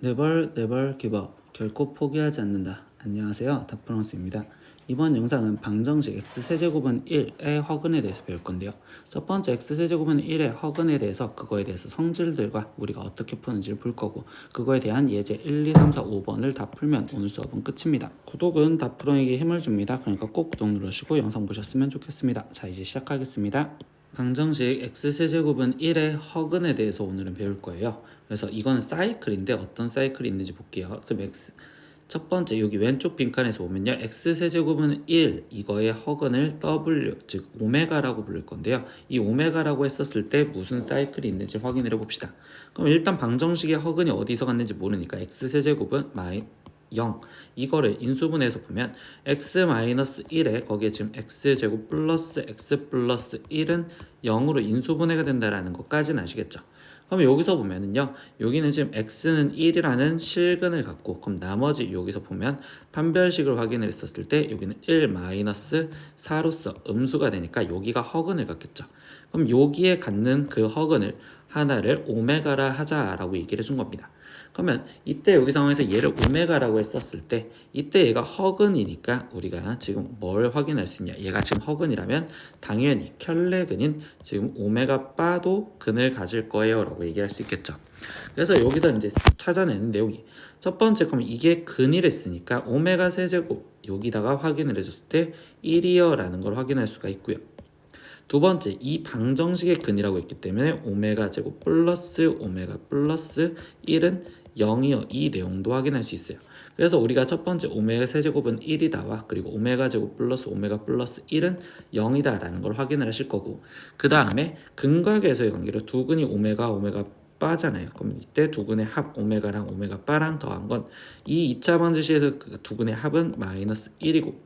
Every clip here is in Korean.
네벌 기법 결코 포기하지 않는다. 안녕하세요, 닥프랑스입니다. 이번 영상은 방정식 x세제곱은 1의 허근에 대해서 배울 건데요. 첫 번째 x세제곱은 1의 허근에 대해서 그거에 대해서 성질들과 우리가 어떻게 푸는지를 볼 거고, 그거에 대한 예제 1, 2, 3, 4, 5번을 다 풀면 오늘 수업은 끝입니다. 구독은 닥프랑에게 힘을 줍니다. 그러니까 꼭 구독 누르시고 영상 보셨으면 좋겠습니다. 자, 이제 시작하겠습니다. 방정식 x세제곱은 1의 허근에 대해서 오늘은 배울 거예요. 그래서 이거는 사이클인데 어떤 사이클이 있는지 볼게요. 그럼 첫 번째 여기 왼쪽 빈칸에서 보면요, x세제곱은 1 이거의 허근을 w 즉 오메가라고 부를 건데요. 이 오메가라고 했었을 때 무슨 사이클이 있는지 확인을 해봅시다. 그럼 일단 방정식의 허근이 어디서 갔는지 모르니까 x세제곱은 0 이거를 인수분해해서 보면 x-1에 거기에 지금 x제곱 플러스 x 플러스 1은 0으로 인수분해가 된다라는 것까지는 아시겠죠? 그럼 여기서 보면은요, 여기는 지금 x는 1이라는 실근을 갖고, 그럼 나머지 여기서 보면 판별식을 확인을 했었을 때 여기는 1 마이너스 4로서 음수가 되니까 여기가 허근을 갖겠죠. 그럼 여기에 갖는 그 허근을 하나를 오메가라 하자라고 얘기를 해준 겁니다. 그러면 이때 여기 상황에서 얘를 오메가라고 했었을 때 이때 얘가 허근이니까 우리가 지금 뭘 확인할 수 있냐, 얘가 지금 허근이라면 당연히 켤레근인 지금 오메가 바도 근을 가질 거예요 라고 얘기할 수 있겠죠. 그래서 여기서 이제 찾아내는 내용이 첫 번째, 그러면 이게 근이랬으니까 오메가 세제곱 여기다가 확인을 해줬을 때 1이요 라는 걸 확인할 수가 있고요. 두 번째, 이 방정식의 근이라고 했기 때문에 오메가 제곱 플러스 오메가 플러스 1은 0이요 이 내용도 확인할 수 있어요. 그래서 우리가 첫 번째 오메가 세제곱은 1이다와 그리고 오메가 제곱 플러스 오메가 플러스 1은 0이다 라는 걸 확인을 하실 거고, 그 다음에 근과 계수의 관계로 두 근이 오메가 바잖아요. 그럼 이때 두 근의 합 오메가랑 오메가 바랑 더한 건 이 2차 방정식에서 그 두 근의 합은 마이너스 1이고,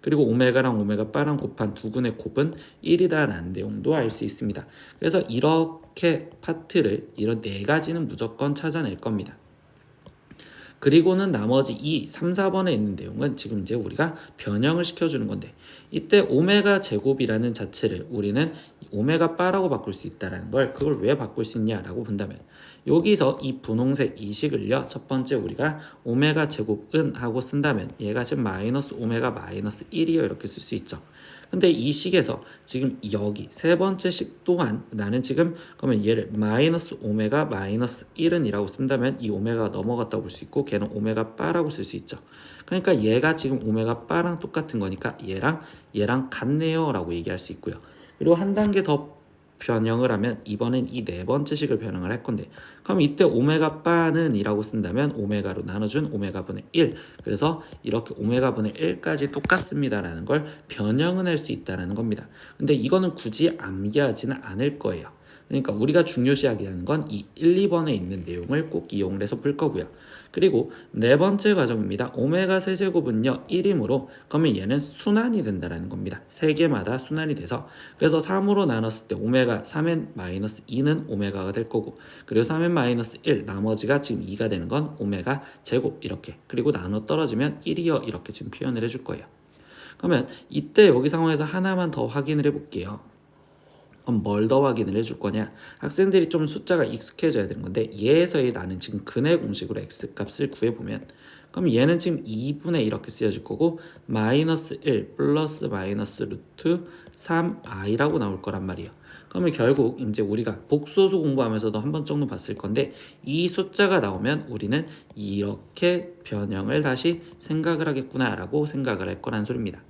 그리고 오메가랑 오메가 바랑 곱한 두 근의 곱은 1이다 라는 내용도 알 수 있습니다. 그래서 이렇게 파트를 이런 네 가지는 무조건 찾아낼 겁니다. 그리고는 나머지 2, 3, 4번에 있는 내용은 지금 이제 우리가 변형을 시켜주는 건데, 이때 오메가 제곱이라는 자체를 우리는 오메가 바라고 바꿀 수 있다는 걸, 그걸 왜 바꿀 수 있냐라고 본다면 여기서 이 분홍색 이 식을요, 첫 번째 우리가 오메가 제곱은 하고 쓴다면 얘가 지금 마이너스 오메가 마이너스 1이요 이렇게 쓸 수 있죠. 근데 이 식에서 지금 여기 세 번째 식 또한 나는 지금 그러면 얘를 마이너스 오메가 마이너스 1은 이라고 쓴다면 이 오메가가 넘어갔다고 볼 수 있고, 걔는 오메가 바라고 쓸 수 있죠. 그러니까 얘가 지금 오메가 바랑 똑같은 거니까 얘랑 같네요 라고 얘기할 수 있고요. 그리고 한 단계 더 변형을 하면 이번엔 이 네 번째 식을 변형을 할 건데, 그럼 이때 오메가 바는 이라고 쓴다면 오메가로 나눠준 오메가 분의 1, 그래서 이렇게 오메가 분의 1까지 똑같습니다 라는 걸 변형은 할 수 있다는 겁니다. 근데 이거는 굳이 암기하지는 않을 거예요. 그러니까 우리가 중요시하게 하는 건 이 1, 2번에 있는 내용을 꼭 이용을 해서 풀 거고요. 그리고 네 번째 과정입니다. 오메가 세제곱은요 1이므로 그러면 얘는 순환이 된다는 겁니다. 세 개마다 순환이 돼서, 그래서 3으로 나눴을 때 오메가 3n 마이너스 2는 오메가가 될 거고, 그리고 3n 마이너스 1 나머지가 지금 2가 되는 건 오메가 제곱 이렇게, 그리고 나눠 떨어지면 1이요 이렇게 지금 표현을 해줄 거예요. 그러면 이때 여기 상황에서 하나만 더 확인을 해볼게요. 그럼 뭘 더 확인을 해줄 거냐, 학생들이 좀 숫자가 익숙해져야 되는 건데, 얘에서의 나는 지금 근의 공식으로 x 값을 구해보면, 그럼 얘는 지금 2분의 이렇게 쓰여질 거고 마이너스 1 플러스 마이너스 루트 3i라고 나올 거란 말이에요. 그러면 결국 이제 우리가 복소수 공부하면서도 한 번 정도 봤을 건데, 이 숫자가 나오면 우리는 이렇게 변형을 다시 생각을 하겠구나 라고 생각을 할 거란 소리입니다.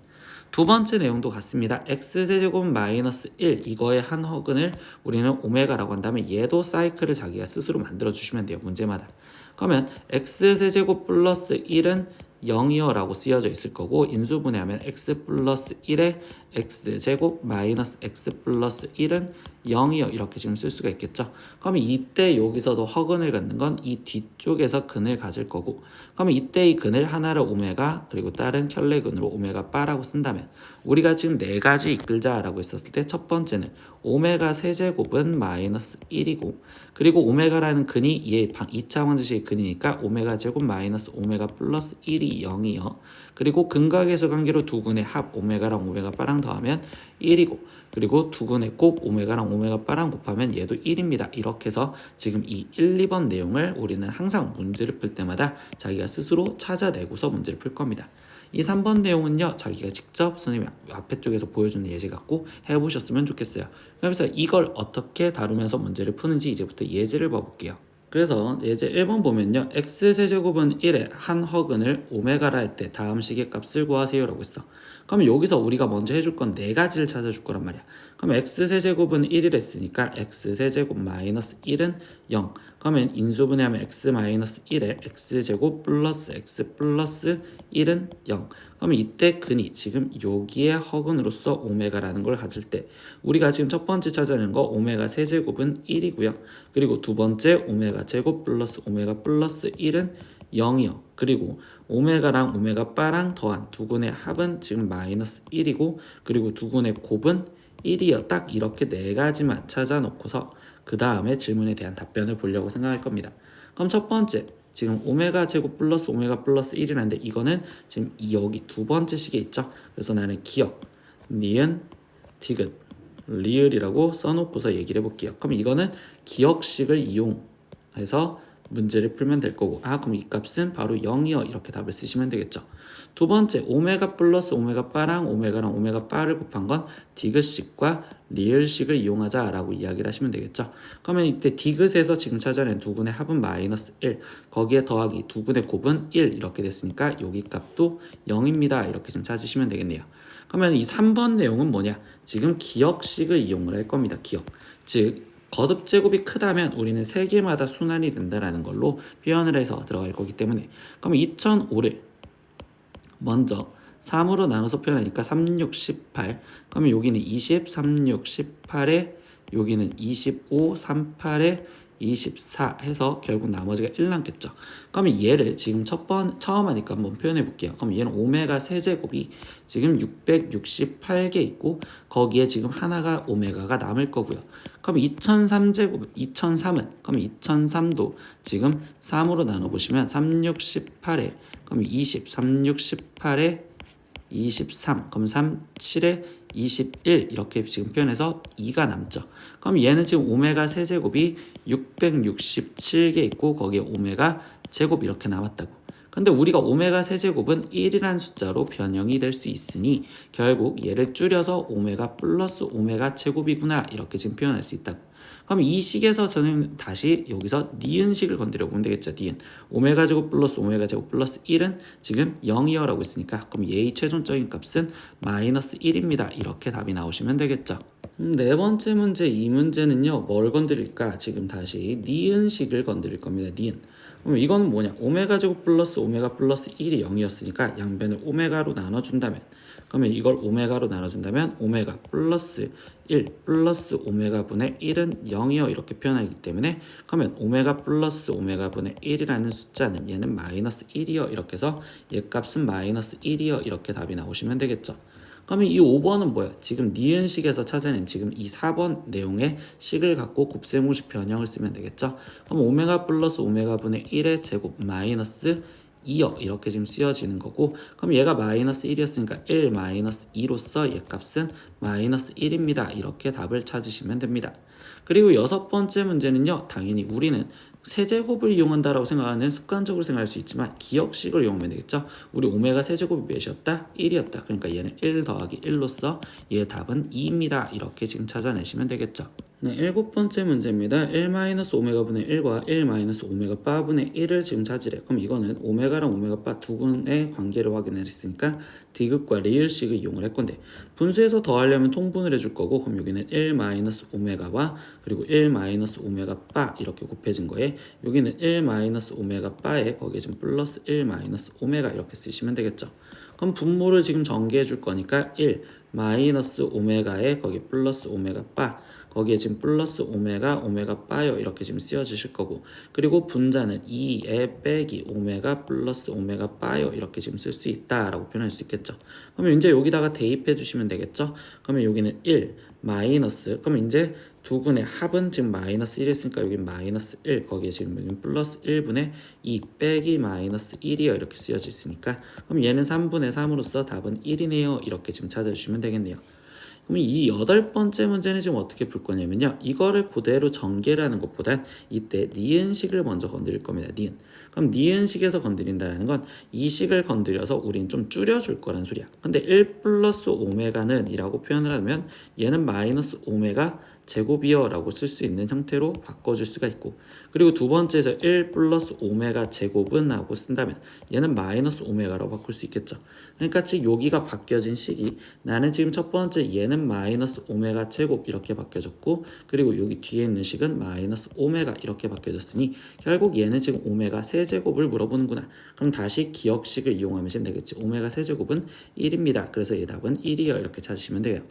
두 번째 내용도 같습니다. x세제곱 마이너스 1 이거의 한 허근을 우리는 오메가라고 한다면 얘도 사이클을 자기가 스스로 만들어 주시면 돼요, 문제마다. 그러면 x세제곱 플러스 1은 0이요 라고 쓰여져 있을 거고, 인수분해하면 x 플러스 1에 x제곱 마이너스 x 플러스 1은 0이요 이렇게 지금 쓸 수가 있겠죠. 그러면 이때 여기서도 허근을 갖는 건 이 뒤쪽에서 근을 가질 거고, 그러면 이때 이 근을 하나를 오메가 그리고 다른 켤레근으로 오메가 바라고 쓴다면 우리가 지금 네 가지 이끌자라고 했었을 때 첫 번째는 오메가 세제곱은 마이너스 1이고, 그리고 오메가라는 근이 얘 2차 방정식의 근이니까 오메가 제곱 마이너스 오메가 플러스 1이 0이요. 그리고 근과 계수 관계로 두 근의 합 오메가랑 오메가 바랑 더하면 1이고, 그리고 두 근의 곱 오메가랑 오메가 바랑 곱하면 얘도 1입니다. 이렇게 해서 지금 이 1, 2번 내용을 우리는 항상 문제를 풀 때마다 자기가 스스로 찾아내고서 문제를 풀 겁니다. 이 3번 내용은요, 자기가 직접 선생님이 앞에 쪽에서 보여주는 예제 갖고 해보셨으면 좋겠어요. 그래서 이걸 어떻게 다루면서 문제를 푸는지 이제부터 예제를 봐볼게요. 그래서 예제 1번 보면요, x세제곱은 1의 한 허근을 오메가라 할 때 다음 식의 값을 구하세요 라고 했어. 그럼 여기서 우리가 먼저 해줄 건 네 가지를 찾아줄 거란 말이야. 그럼 x세제곱은 1이라 했으니까 x세제곱 마이너스 1은 0. 그러면 인수분해하면 x 마이너스 1에 x제곱 플러스 x 플러스 1은 0. 그러면 이때 근이 지금 여기에 허근으로서 오메가라는 걸 가질 때 우리가 지금 첫 번째 찾아낸 거 오메가 세제곱은 1이고요. 그리고 두 번째 오메가 제곱 플러스 오메가 플러스 1은 0이요. 그리고 오메가랑 오메가 바랑 더한 두 근의 합은 지금 마이너스 1이고 그리고 두 근의 곱은 1이요. 딱 이렇게 네 가지만 찾아놓고서 그 다음에 질문에 대한 답변을 보려고 생각할 겁니다. 그럼 첫 번째 지금 오메가 제곱 플러스 오메가 플러스 1이라는데 이거는 지금 여기 두 번째 식에 있죠. 그래서 나는 기억, 니은, 디귿, 리을이라고 써놓고서 얘기를 해볼게요. 그럼 이거는 기억식을 이용해서 문제를 풀면 될 거고 그럼 이 값은 바로 0이요 이렇게 답을 쓰시면 되겠죠. 두 번째 오메가 플러스 오메가 바랑 오메가랑 오메가 바를 곱한 건 디귿식과 리을식을 이용하자 라고 이야기를 하시면 되겠죠. 그러면 이때 디귿에서 지금 찾아낸 두 근의 합은 마이너스 1 거기에 더하기 두 근의 곱은 1 이렇게 됐으니까 여기 값도 0입니다 이렇게 좀 찾으시면 되겠네요. 그러면 이 3번 내용은 뭐냐, 지금 기억식을 이용을 할 겁니다. 기억, 즉 거듭 제곱이 크다면 우리는 세 개마다 순환이 된다라는 걸로 표현을 해서 들어갈 거기 때문에 그럼 2005를 먼저 3으로 나눠서 표현하니까 3, 6, 18 그러면 여기는 20, 3, 6, 18에 여기는 25, 38에 24 해서 결국 나머지가 1 남겠죠. 그러면 얘를 지금 처음 하니까 한번 표현해 볼게요. 그럼 얘는 오메가 세제곱이 지금 668개 있고 거기에 지금 하나가 오메가가 남을 거고요. 그럼 2003제곱, 2003은 그럼 2003도 지금 3으로 나눠보시면 3, 6, 18에 그럼 20, 3, 6, 18에 23, 그럼 3, 7에 21 이렇게 지금 표현해서 2가 남죠. 그럼 얘는 지금 오메가 세제곱이 667개 있고 거기에 오메가 제곱 이렇게 남았다고. 근데 우리가 오메가 세제곱은 1이라는 숫자로 변형이 될 수 있으니 결국 얘를 줄여서 오메가 플러스 오메가 제곱이구나 이렇게 지금 표현할 수 있다고. 그럼 이 식에서 저는 다시 여기서 니은식을 건드려 보면 되겠죠. 니은 오메가 제곱 플러스 오메가 제곱 플러스 1은 지금 0이요 라고 했으니까 그럼 얘의 최종적인 값은 마이너스 1입니다. 이렇게 답이 나오시면 되겠죠. 네 번째 문제, 이 문제는요 뭘 건드릴까, 지금 다시 니은식을 건드릴 겁니다. 니은. 그럼 이건 뭐냐, 오메가 제곱 플러스 오메가 플러스 1이 0이었으니까 양변을 오메가로 나눠준다면 그러면 이걸 오메가로 나눠준다면 오메가 플러스 1 플러스 오메가 분의 1은 0이요 이렇게 표현하기 때문에 그러면 오메가 플러스 오메가 분의 1이라는 숫자는 얘는 마이너스 1이요 이렇게 해서 얘 값은 마이너스 1이요 이렇게 답이 나오시면 되겠죠. 그러면 이 5번은 뭐야? 지금 니은식에서 찾아낸 지금 이 4번 내용의 식을 갖고 곱셈공식 변형을 쓰면 되겠죠. 그럼 오메가 플러스 오메가 분의 1의 제곱 마이너스 2요 이렇게 지금 쓰여지는 거고 그럼 얘가 마이너스 1이었으니까 1 마이너스 2로서 얘 값은 마이너스 1입니다. 이렇게 답을 찾으시면 됩니다. 그리고 여섯 번째 문제는요, 당연히 우리는 세제곱을 이용한다라고 생각하는 습관적으로 생각할 수 있지만 기억식을 이용하면 되겠죠. 우리 오메가 세제곱이 몇이었다? 1이었다. 그러니까 얘는 1 더하기 1로서 얘의 답은 2입니다. 이렇게 지금 찾아내시면 되겠죠. 네, 일곱 번째 문제입니다. 1-오메가 분의 1과 1-오메가 바 분의 1을 지금 찾으래. 그럼 이거는 오메가랑 오메가 바 두 근의 관계를 확인했으니까 디귿과 리을식을 이용을 할 건데 분수에서 더하려면 통분을 해줄 거고 그럼 여기는 1-오메가와 그리고 1-오메가 바 이렇게 곱해진 거에 여기는 1-오메가 바에 거기에 지금 플러스 1-오메가 이렇게 쓰시면 되겠죠. 그럼 분모를 지금 전개해 줄 거니까 1 마이너스 오메가에 거기 플러스 오메가 바 거기에 지금 플러스 오메가 바요 이렇게 지금 쓰여지실 거고 그리고 분자는 2에 빼기 오메가 플러스 오메가 바요 이렇게 지금 쓸 수 있다라고 표현할 수 있겠죠. 그러면 이제 여기다가 대입해 주시면 되겠죠. 그러면 여기는 1 마이너스 그러면 이제 두 근의 합은 지금 마이너스 1 했으니까 여기 마이너스 1 거기에 지금 여기 플러스 1분의 2 빼기 마이너스 1이요 이렇게 쓰여져 있으니까 그럼 얘는 3분의 3으로서 답은 1이네요 이렇게 지금 찾아주시면 되겠네요. 그럼 이 8번째 문제는 지금 어떻게 풀 거냐면요. 이거를 그대로 전개를 하는 것보단 이때 니은식을 먼저 건드릴 겁니다. 니은. 그럼 니은식에서 건드린다는 건 이 식을 건드려서 우린 좀 줄여줄 거란 소리야. 근데 1 플러스 오메가는 이라고 표현을 하면 얘는 마이너스 오메가 제곱이요 라고 쓸 수 있는 형태로 바꿔줄 수가 있고, 그리고 두 번째에서 1 플러스 오메가 제곱은 하고 쓴다면 얘는 마이너스 오메가라고 바꿀 수 있겠죠. 그러니까 즉 여기가 바뀌어진 식이 나는 지금 첫 번째 얘는 마이너스 오메가 제곱 이렇게 바뀌어졌고, 그리고 여기 뒤에 있는 식은 마이너스 오메가 이렇게 바뀌어졌으니 결국 얘는 지금 오메가 세제곱을 물어보는구나. 그럼 다시 기억식을 이용하면 되겠지. 오메가 세제곱은 1입니다. 그래서 얘 답은 1이요 이렇게 찾으시면 돼요.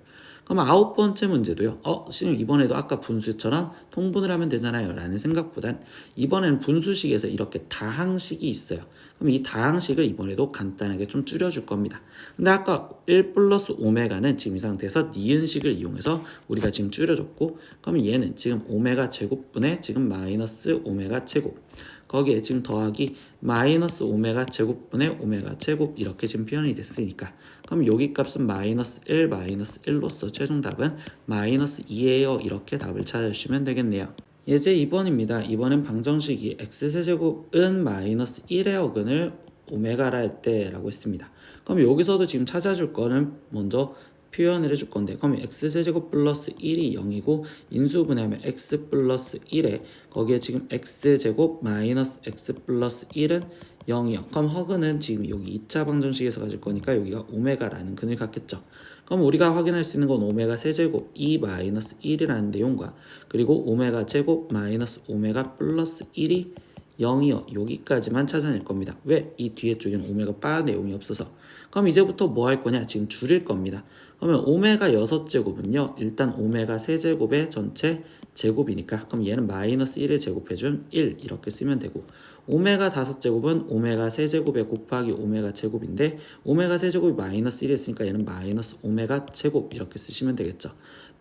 그럼 9번째 문제도요. 선생님 이번에도 아까 분수처럼 통분을 하면 되잖아요 라는 생각보단 이번엔 분수식에서 이렇게 다항식이 있어요. 그럼 이 다항식을 이번에도 간단하게 좀 줄여줄 겁니다. 근데 아까 1 플러스 오메가는 지금 이 상태에서 니은식을 이용해서 우리가 지금 줄여줬고, 그럼 얘는 지금 오메가 제곱분의 지금 마이너스 오메가 제곱, 거기에 지금 더하기 마이너스 오메가 제곱분의 오메가 제곱 이렇게 지금 표현이 됐으니까 그럼 여기 값은 마이너스 1, 마이너스 1로서 최종 답은 마이너스 2예요. 이렇게 답을 찾아주시면 되겠네요. 예제 2번입니다. 이번엔 방정식이 x세제곱은 마이너스 1의 어근을 오메가라 할 때라고 했습니다. 그럼 여기서도 지금 찾아줄 거는 먼저 표현을 해줄 건데, 그럼 x세제곱 플러스 1이 0이고 인수분해하면 x 플러스 1에 거기에 지금 x제곱 마이너스 x 플러스 1은 0이요. 그럼 허근은 지금 여기 2차 방정식에서 가질 거니까 여기가 오메가라는 근을 갖겠죠. 그럼 우리가 확인할 수 있는 건 오메가 세제곱 2 마이너스 1이라는 내용과 그리고 오메가 제곱 마이너스 오메가 플러스 1이 0이요. 여기까지만 찾아낼 겁니다. 왜? 이 뒤에 쪽에는 오메가 바 내용이 없어서. 그럼 이제부터 뭐 할 거냐? 지금 줄일 겁니다. 그러면 오메가 6제곱은요. 일단 오메가 세제곱의 전체 제곱이니까 그럼 얘는 마이너스 1을 제곱해준 1 이렇게 쓰면 되고, 오메가 5제곱은 오메가 세제곱에 곱하기 오메가 제곱인데 오메가 세제곱이 마이너스 1이 있으니까 얘는 마이너스 오메가 제곱 이렇게 쓰시면 되겠죠.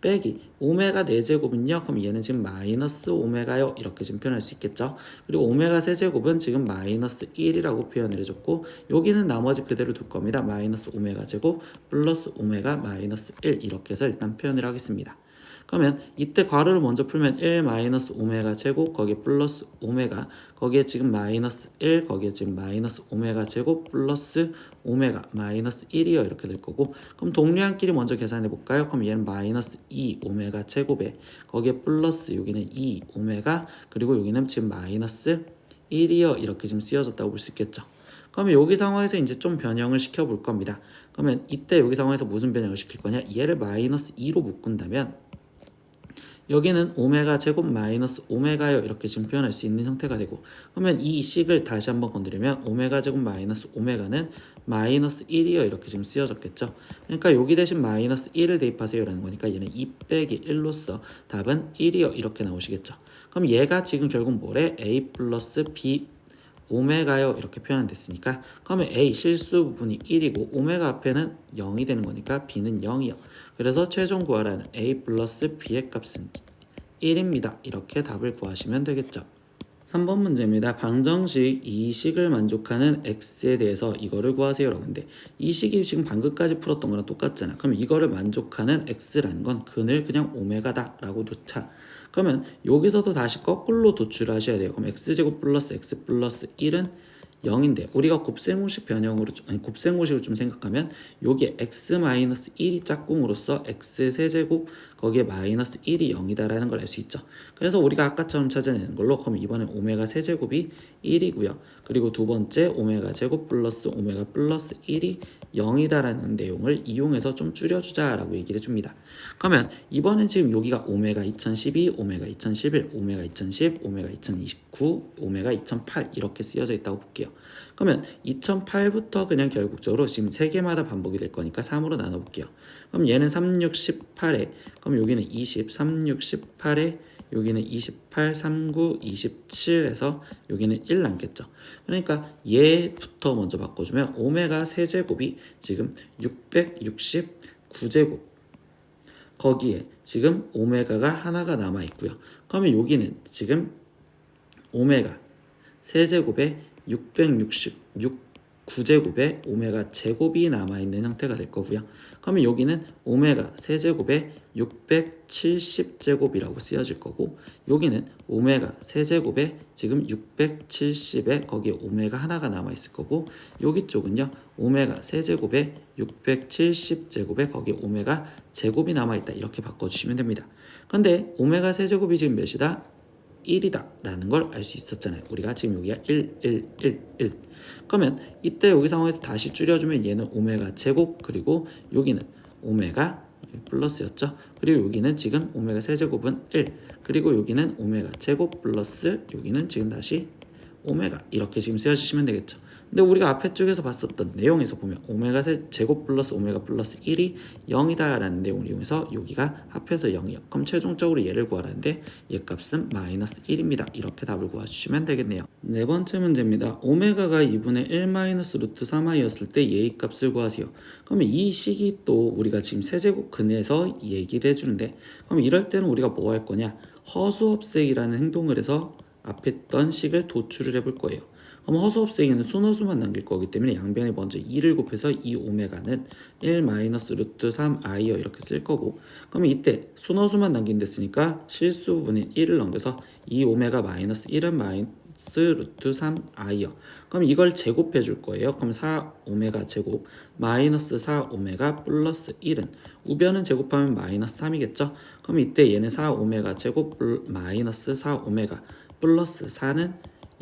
빼기 오메가 4제곱은요. 그럼 얘는 지금 마이너스 오메가요 이렇게 지금 표현할 수 있겠죠. 그리고 오메가 세제곱은 지금 마이너스 1이라고 표현을 해줬고 여기는 나머지 그대로 둘 겁니다. 마이너스 오메가 제곱 플러스 오메가 마이너스 1 이렇게 해서 일단 표현을 하겠습니다. 그러면 이때 괄호를 먼저 풀면 1 마이너스 오메가 제곱 거기에 플러스 오메가 거기에 지금 마이너스 1 거기에 지금 마이너스 오메가 제곱 플러스 오메가 마이너스 1이요 이렇게 될 거고, 그럼 동류한끼리 먼저 계산해 볼까요? 그럼 얘는 마이너스 2 오메가 제곱에 거기에 플러스 여기는 2 오메가 그리고 여기는 지금 마이너스 1이요 이렇게 지금 쓰여졌다고 볼 수 있겠죠. 그러면 여기 상황에서 이제 좀 변형을 시켜 볼 겁니다. 그러면 이때 여기 상황에서 무슨 변형을 시킬 거냐? 얘를 마이너스 2로 묶은다면 여기는 오메가 제곱 마이너스 오메가요 이렇게 지금 표현할 수 있는 형태가 되고, 그러면 이 식을 다시 한번 건드리면 오메가 제곱 마이너스 오메가는 마이너스 1이요 이렇게 지금 쓰여졌겠죠. 그러니까 여기 대신 마이너스 1을 대입하세요 라는 거니까 얘는 2 빼기 1로서 답은 1이요 이렇게 나오시겠죠. 그럼 얘가 지금 결국 뭐래? a 플러스 b 오메가요 이렇게 표현됐으니까 그러면 a 실수 부분이 1이고 오메가 앞에는 0이 되는 거니까 b는 0이요. 그래서 최종 구하라는 a 플러스 b의 값은 1입니다. 이렇게 답을 구하시면 되겠죠. 3번 문제입니다. 방정식 이 식을 만족하는 x에 대해서 이거를 구하세요라고 하는데 이 식이 지금 방금까지 풀었던 거랑 똑같잖아. 그럼 이거를 만족하는 x라는 건 근을 그냥 오메가다 라고 놓자. 그러면 여기서도 다시 거꾸로 도출을 하셔야 돼요. 그럼 x제곱 플러스 x 플러스 1은 0인데 우리가 곱셈공식 변형으로 곱셈공식을 좀 생각하면 여기에 x-1이 짝꿍으로서 x 세제곱 거기에 마이너스 1이 0이다라는 걸 알 수 있죠. 그래서 우리가 아까처럼 찾아내는 걸로 그러면 이번엔 오메가 세제곱이 1이고요. 그리고 두 번째 오메가 제곱 플러스 오메가 플러스 1이 0이다라는 내용을 이용해서 좀 줄여주자라고 얘기를 해줍니다. 그러면 이번엔 지금 여기가 오메가 2012, 오메가 2011, 오메가 2010, 오메가 2029, 오메가 2008 이렇게 쓰여져 있다고 볼게요. 그러면 2008부터 그냥 결국적으로 지금 3개마다 반복이 될 거니까 3으로 나눠볼게요. 그럼 얘는 3, 6, 18에 그럼 여기는 20, 3, 6, 18에 여기는 28, 39, 27에서 여기는 1 남겠죠. 그러니까 얘부터 먼저 바꿔주면 오메가 세제곱이 지금 669제곱 거기에 지금 오메가가 하나가 남아있고요. 그러면 여기는 지금 오메가 세제곱에 669 9제곱에 오메가 제곱이 남아있는 형태가 될 거고요. 그러면 여기는 오메가 세제곱에 670제곱이라고 쓰여질 거고, 여기는 오메가 세제곱에 지금 670에 거기에 오메가 하나가 남아있을 거고, 여기 쪽은요 오메가 세제곱에 670제곱에 거기에 오메가 제곱이 남아있다, 이렇게 바꿔주시면 됩니다. 그런데 오메가 세제곱이 지금 몇이다? 1이다 라는 걸 알 수 있었잖아요. 우리가 지금 여기가 1, 1, 1, 1. 그러면 이때 여기 상황에서 다시 줄여주면 얘는 오메가 제곱, 그리고 여기는 오메가 플러스였죠. 그리고 여기는 지금 오메가 세제곱은 1, 그리고 여기는 오메가 제곱 플러스 여기는 지금 다시 오메가, 이렇게 지금 쓰여주시면 되겠죠. 근데 우리가 앞에 쪽에서 봤었던 내용에서 보면 오메가 제곱 플러스 오메가 플러스 1이 0이다 라는 내용을 이용해서 여기가 합해서 0이요. 그럼 최종적으로 얘를 구하라는데 얘 값은 마이너스 1입니다. 이렇게 답을 구해주시면 되겠네요. 네 번째 문제입니다. 오메가가 2분의 1 마이너스 루트 3i였을 때 얘의 값을 구하세요. 그러면 이 식이 또 우리가 지금 세제곱 근에서 얘기를 해주는데, 그럼 이럴 때는 우리가 뭐 할 거냐, 허수업색이라는 행동을 해서 앞에 있던 식을 도출을 해볼 거예요. 그럼 허수업색에는 순허수만 남길 거기 때문에 양변에 먼저 2를 곱해서 이 오메가는 1 마이너스 루트 3i여 이렇게 쓸 거고, 그러면 이때 순허수만 남긴댔으니까 실수 부분인 1을 넘겨서 이 오메가 마이너스 1은 마이너스 루트 3i여. 그럼 이걸 제곱해 줄 거예요. 그럼 4 오메가 제곱 마이너스 4 오메가 플러스 1은 우변은 제곱하면 마이너스 3이겠죠. 그럼 이때 얘는 4 오메가 제곱 마이너스 4 오메가 플러스 4는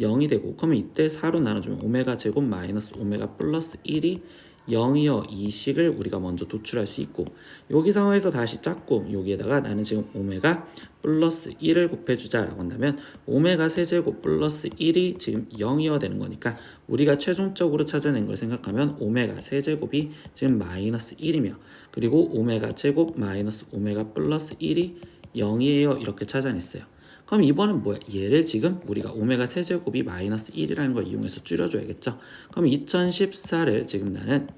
0이 되고, 그러면 이때 4로 나눠주면 오메가 제곱 마이너스 오메가 플러스 1이 0이여, 이 식을 우리가 먼저 도출할 수 있고, 여기 상황에서 다시 짰고 여기에다가 나는 지금 오메가 플러스 1을 곱해주자 라고 한다면 오메가 세제곱 플러스 1이 지금 0이어 되는 거니까 우리가 최종적으로 찾아낸 걸 생각하면 오메가 세제곱이 지금 마이너스 1이며, 그리고 오메가 제곱 마이너스 오메가 플러스 1이 0이에요 이렇게 찾아냈어요. 그럼 이번엔 뭐야? 얘를 지금 우리가 오메가 세제곱이 마이너스 1이라는 걸 이용해서 줄여줘야겠죠. 그럼 2014를 지금 나는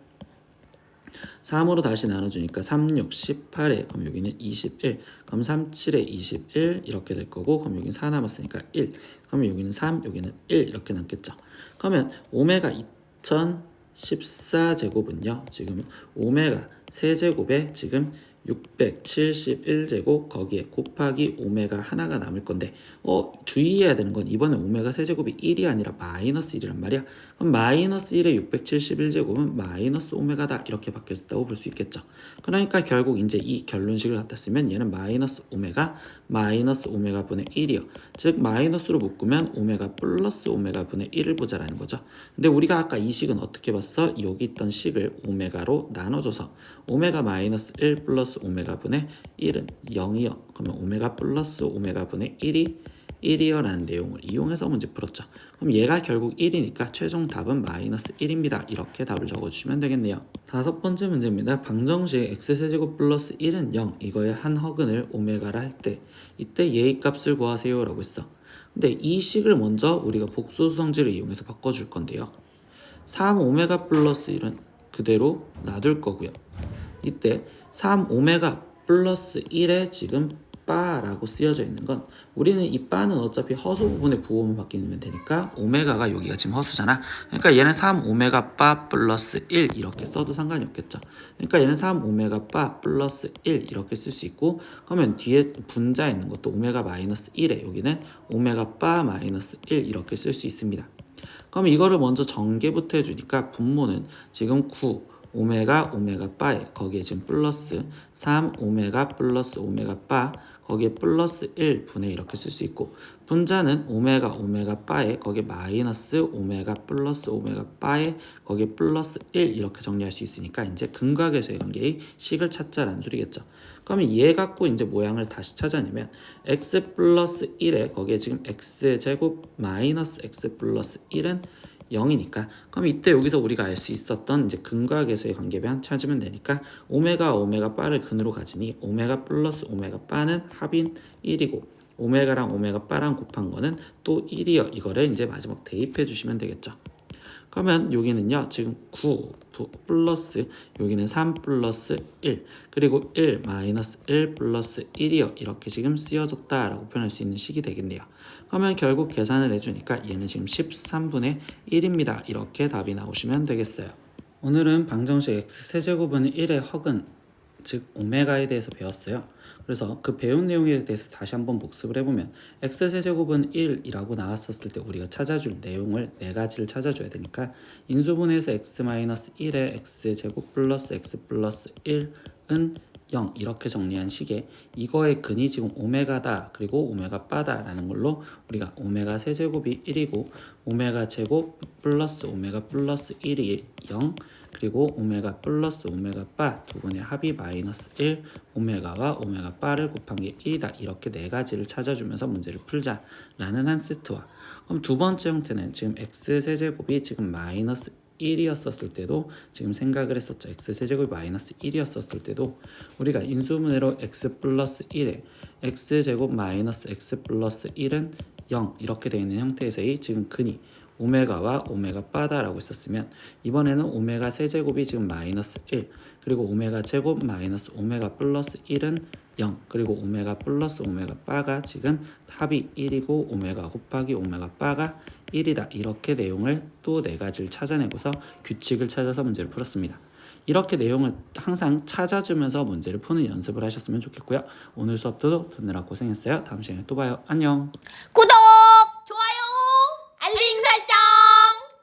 3으로 다시 나눠주니까 3, 6, 18에 그럼 여기는 21, 그럼 3, 7에 21 이렇게 될 거고, 그럼 여기는 4 남았으니까 1, 그러면 여기는 3, 여기는 1 이렇게 남겠죠. 그러면 오메가 2014제곱은요 지금 오메가 세제곱에 지금 671제곱 거기에 곱하기 오메가 하나가 남을 건데, 주의해야 되는 건 이번에 오메가 세제곱이 1이 아니라 마이너스 1이란 말이야. 그럼 마이너스 1에 671제곱은 마이너스 오메가다 이렇게 바뀌었다고 볼 수 있겠죠. 그러니까 결국 이제 이 결론식을 갖다 쓰면 얘는 마이너스 오메가 분의 1이요. 즉 마이너스로 묶으면 오메가 플러스 오메가 분의 1을 보자라는 거죠. 근데 우리가 아까 이 식은 어떻게 봤어? 여기 있던 식을 오메가로 나눠줘서 오메가 마이너스 1 플러스 오메가 분의 1은 0이요. 그러면 오메가 플러스 오메가 분의 1이 1이요 라는 내용을 이용해서 문제 풀었죠. 그럼 얘가 결국 1이니까 최종 답은 마이너스 1입니다. 이렇게 답을 적어주시면 되겠네요. 다섯 번째 문제입니다. 방정식 x세제곱 플러스 1은 0 이거의 한 허근을 오메가라 할 때 이때 얘의 값을 구하세요 라고 했어. 근데 이 식을 먼저 우리가 복소수 성질을 이용해서 바꿔줄 건데요. 3 오메가 플러스 1은 그대로 놔둘 거고요. 이때 3 오메가 플러스 1에 지금 바라고 쓰여져 있는 건, 우리는 이 바는 어차피 허수 부분의 부호만 바뀌면 되니까 오메가가 여기가 지금 허수잖아. 그러니까 얘는 3 오메가 바 플러스 1 이렇게 써도 상관이 없겠죠. 그러니까 얘는 3 오메가 바 플러스 1 이렇게 쓸 수 있고, 그러면 뒤에 분자 있는 것도 오메가 마이너스 1에 여기는 오메가 바 마이너스 1 이렇게 쓸 수 있습니다. 그럼 이거를 먼저 전개부터 해주니까 분모는 지금 9 오메가 바에 거기에 지금 플러스 3 오메가 플러스 오메가 바 거기에 플러스 1 분의 이렇게 쓸 수 있고, 분자는 오메가 바에 거기에 마이너스 오메가 플러스 오메가 바에 거기에 플러스 1 이렇게 정리할 수 있으니까 이제 근각에서의 관계의 식을 찾자라는 소리겠죠. 그러면 얘 갖고 이제 모양을 다시 찾아내면 x 플러스 1에 거기에 지금 x제곱 마이너스 x 플러스 1은 0이니까, 그럼 이때 여기서 우리가 알 수 있었던 이제 근각에서의 관계변 찾으면 되니까 오메가 바를 근으로 가지니 오메가 플러스 오메가 바는 합인 1이고 오메가랑 오메가 바랑 곱한 거는 또 1이요. 이거를 이제 마지막 대입해 주시면 되겠죠. 그러면 여기는요 지금 9 플러스 여기는 3 플러스 1 그리고 1 마이너스 1 플러스 1이요 이렇게 지금 쓰여졌다 라고 표현할 수 있는 식이 되겠네요. 그러면 결국 계산을 해주니까 얘는 지금 13분의 1입니다. 이렇게 답이 나오시면 되겠어요. 오늘은 방정식 x세제곱은 1의 허근 즉 오메가에 대해서 배웠어요. 그래서 그 배운 내용에 대해서 다시 한번 복습을 해보면 x세제곱은 1이라고 나왔었을 때 우리가 찾아줄 내용을 네 가지를 찾아줘야 되니까 인수분해에서 x-1의 x제곱 플러스 x 플러스 1은 0 이렇게 정리한 식에 이거의 근이 지금 오메가다 그리고 오메가 바다 라는 걸로 우리가 오메가 세제곱이 1이고 오메가 제곱 플러스 오메가 플러스 1이 0 그리고 오메가 플러스 오메가 바 두 분의 합이 마이너스 1 오메가와 오메가 바를 곱한 게 1이다 이렇게 네 가지를 찾아주면서 문제를 풀자라는 한 세트와 그럼 두 번째 형태는 지금 x 세제곱이 지금 마이너스 1이었었을 때도 지금 생각을 했었죠. x세제곱이 마이너스 1이었었을 때도 우리가 인수분해로 x 플러스 1에 x제곱 마이너스 x 플러스 1은 0 이렇게 되어 있는 형태에서의 지금 근이 오메가와 오메가 바다라고 있었으면 이번에는 오메가 세제곱이 지금 마이너스 1 그리고 오메가 제곱 마이너스 오메가 플러스 1은 0 그리고 오메가 플러스 오메가 바가 지금 합이 1이고 오메가 곱하기 오메가 바가 1이다 이렇게 내용을 또 네 가지를 찾아내고서 규칙을 찾아서 문제를 풀었습니다. 이렇게 내용을 항상 찾아주면서 문제를 푸는 연습을 하셨으면 좋겠고요. 오늘 수업도 듣느라 고생했어요. 다음 시간에 또 봐요. 안녕. 구독!